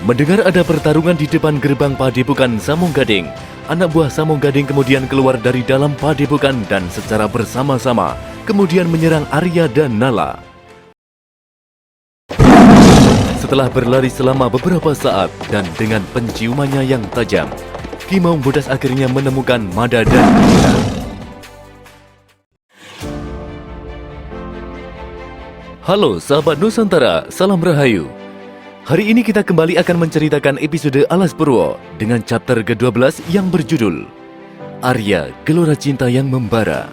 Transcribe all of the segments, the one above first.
Mendengar ada pertarungan di depan gerbang Padepokan Samong Gading, anak buah Samong Gading kemudian keluar dari dalam Padepokan dan secara bersama-sama kemudian menyerang Arya dan Nala. Setelah berlari selama beberapa saat dan dengan penciumannya yang tajam, Ki Maung Bodas akhirnya menemukan Mada dan Gita. Halo sahabat Nusantara, salam rahayu. Hari ini kita kembali akan menceritakan episode Alas Purwo dengan chapter ke-12 yang berjudul Arya, Gelora Cinta yang Membara.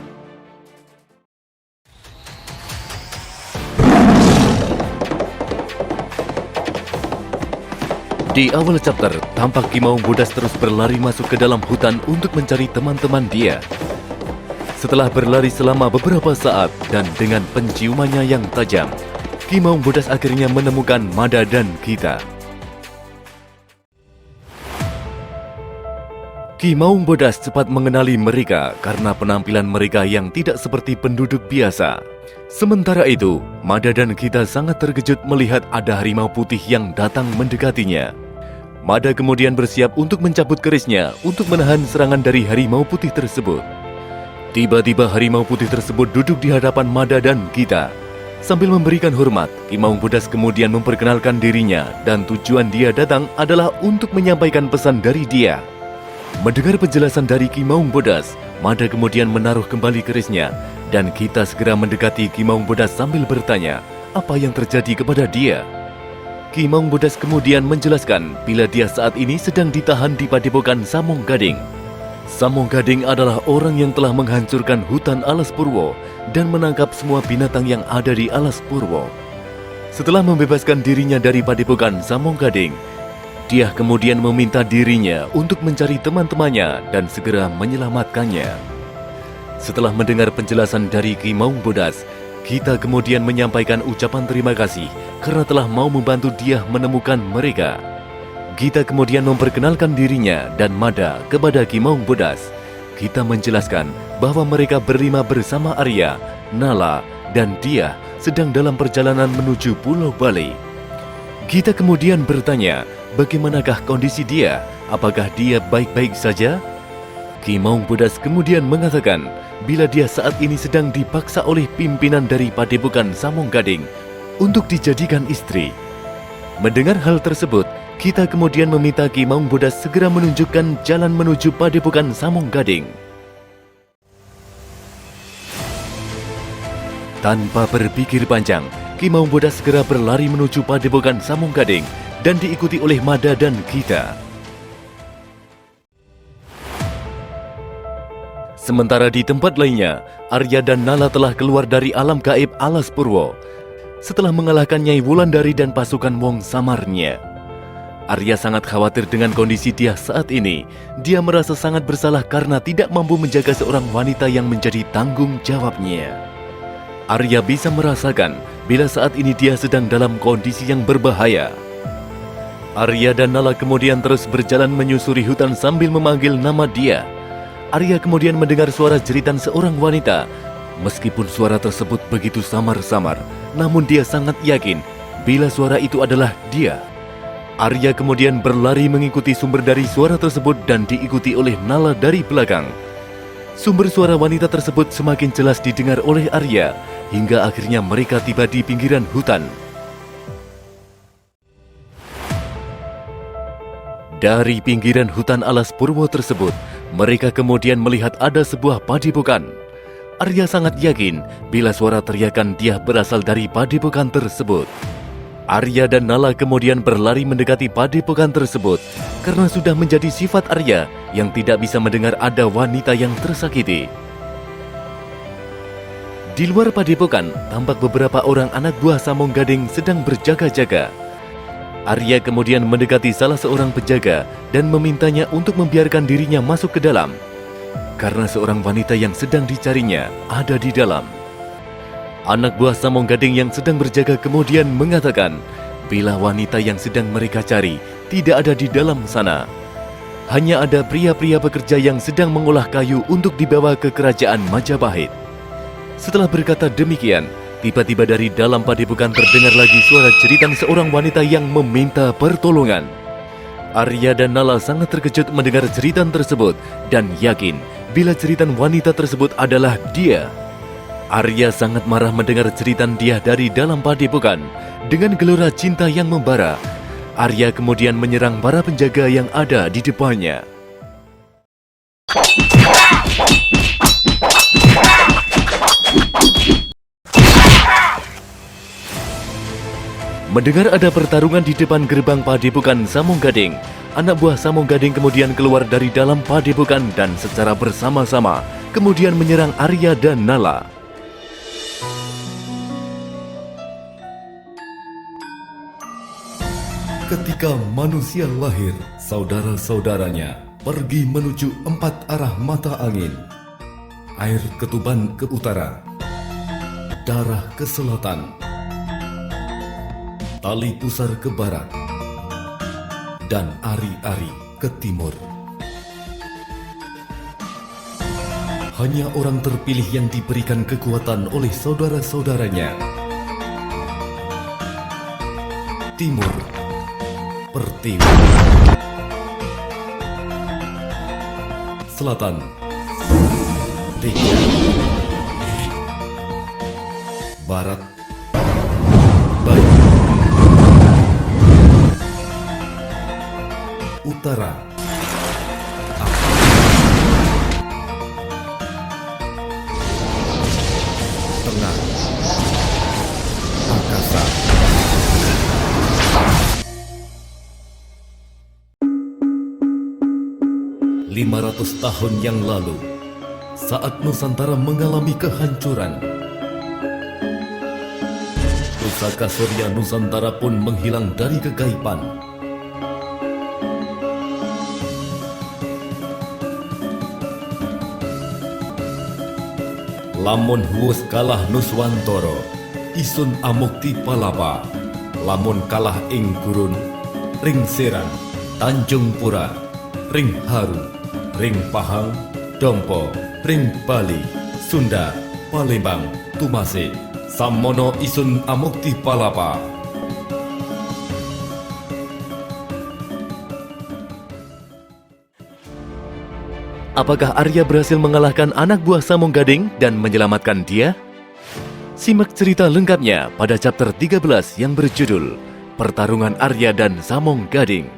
Di awal chapter, tampak Ki Maung Bodas terus berlari masuk ke dalam hutan untuk mencari teman-teman dia. Setelah berlari selama beberapa saat dan dengan penciumannya yang tajam, Ki Maung Bodas akhirnya menemukan Mada dan Gita. Ki Maung Bodas cepat mengenali mereka karena penampilan mereka yang tidak seperti penduduk biasa. Sementara itu, Mada dan Gita sangat terkejut melihat ada harimau putih yang datang mendekatinya. Mada kemudian bersiap untuk mencabut kerisnya untuk menahan serangan dari harimau putih tersebut. Tiba-tiba harimau putih tersebut duduk di hadapan Mada dan Gita. Sambil memberikan hormat, Ki Maung Bodas kemudian memperkenalkan dirinya dan tujuan dia datang adalah untuk menyampaikan pesan dari dia. Mendengar penjelasan dari Ki Maung Bodas, Mada kemudian menaruh kembali kerisnya dan Gita segera mendekati Ki Maung Bodas sambil bertanya apa yang terjadi kepada dia. Ki Maung Bodas kemudian menjelaskan bila dia saat ini sedang ditahan di Padepokan Samong Gading. Samong Gading adalah orang yang telah menghancurkan hutan Alas Purwo dan menangkap semua binatang yang ada di Alas Purwo. Setelah membebaskan dirinya dari Padepokan Samong Gading, dia kemudian meminta dirinya untuk mencari teman-temannya dan segera menyelamatkannya. Setelah mendengar penjelasan dari Ki Maung Bodas, Gita kemudian menyampaikan ucapan terima kasih karena telah mau membantu dia menemukan mereka. Gita kemudian memperkenalkan dirinya dan Mada kepada Ki Maung Bodas. Gita menjelaskan bahwa mereka berlima bersama Arya, Nala, dan dia sedang dalam perjalanan menuju Pulau Bali. Gita kemudian bertanya, bagaimanakah kondisi dia? Apakah dia baik-baik saja? Ki Maung Bodas kemudian mengatakan, bila dia saat ini sedang dipaksa oleh pimpinan dari Padepokan Samong Gading untuk dijadikan istri. Mendengar hal tersebut, Gita kemudian meminta Ki Maung Bodas segera menunjukkan jalan menuju Padepokan Samong Gading. Tanpa berpikir panjang, Ki Maung Bodas segera berlari menuju Padepokan Samong Gading dan diikuti oleh Mada dan Gita. Sementara di tempat lainnya, Arya dan Nala telah keluar dari alam gaib Alas Purwo setelah mengalahkan Nyai Wulandari dan pasukan Wong Samarnya. Arya sangat khawatir dengan kondisi dia saat ini. Dia merasa sangat bersalah karena tidak mampu menjaga seorang wanita yang menjadi tanggung jawabnya. Arya bisa merasakan bila saat ini dia sedang dalam kondisi yang berbahaya. Arya dan Nala kemudian terus berjalan menyusuri hutan sambil memanggil nama dia. Arya kemudian mendengar suara jeritan seorang wanita. Meskipun suara tersebut begitu samar-samar, namun dia sangat yakin bila suara itu adalah dia. Arya kemudian berlari mengikuti sumber dari suara tersebut dan diikuti oleh Nala dari belakang. Sumber suara wanita tersebut semakin jelas didengar oleh Arya, hingga akhirnya mereka tiba di pinggiran hutan. Dari pinggiran hutan Alas Purwo tersebut, mereka kemudian melihat ada sebuah padepokan. Arya sangat yakin bila suara teriakan dia berasal dari padepokan tersebut. Arya dan Nala kemudian berlari mendekati padepokan tersebut karena sudah menjadi sifat Arya yang tidak bisa mendengar ada wanita yang tersakiti. Di luar padepokan, tampak beberapa orang anak buah Samong Gading sedang berjaga-jaga. Arya kemudian mendekati salah seorang penjaga dan memintanya untuk membiarkan dirinya masuk ke dalam karena seorang wanita yang sedang dicarinya ada di dalam. Anak buah Samong Gading yang sedang berjaga kemudian mengatakan bila wanita yang sedang mereka cari tidak ada di dalam sana. Hanya ada pria-pria pekerja yang sedang mengolah kayu untuk dibawa ke kerajaan Majapahit. Setelah berkata demikian, tiba-tiba dari dalam padepokan terdengar lagi suara jeritan seorang wanita yang meminta pertolongan. Arya dan Nala sangat terkejut mendengar jeritan tersebut dan yakin bila jeritan wanita tersebut adalah dia. Arya sangat marah mendengar jeritan dia dari dalam padepokan. Dengan gelora cinta yang membara, Arya kemudian menyerang para penjaga yang ada di depannya. Mendengar ada pertarungan di depan gerbang padepokan Samong Gading, anak buah Samong Gading kemudian keluar dari dalam padepokan dan secara bersama-sama kemudian menyerang Arya dan Nala. Ketika manusia lahir, saudara-saudaranya pergi menuju 4 arah mata angin. Air ketuban ke utara, darah ke selatan, tali pusar ke barat, dan ari-ari ke timur. Hanya orang terpilih yang diberikan kekuatan oleh saudara-saudaranya. Timur, Pertiwi. Selatan, Tiga. Barat, Bayu. Utara, Tengah, Angkasa. Lima 500 tahun yang lalu, saat Nusantara mengalami kehancuran, pusaka Surya Nusantara pun menghilang dari kegaiban. Lamun huwes kalah Nuswantara, isun amukti palapa. Lamun kalah ing gurun, ring Serang, Tanjung Pura, ring Haru, ring Pahang, Dompo, ring Bali, Sunda, Palembang, Tumase, Samono isun amukti palapa. Apakah Arya berhasil mengalahkan anak buah Samong Gading dan menyelamatkan dia? Simak cerita lengkapnya pada chapter 13 yang berjudul Pertarungan Arya dan Samong Gading.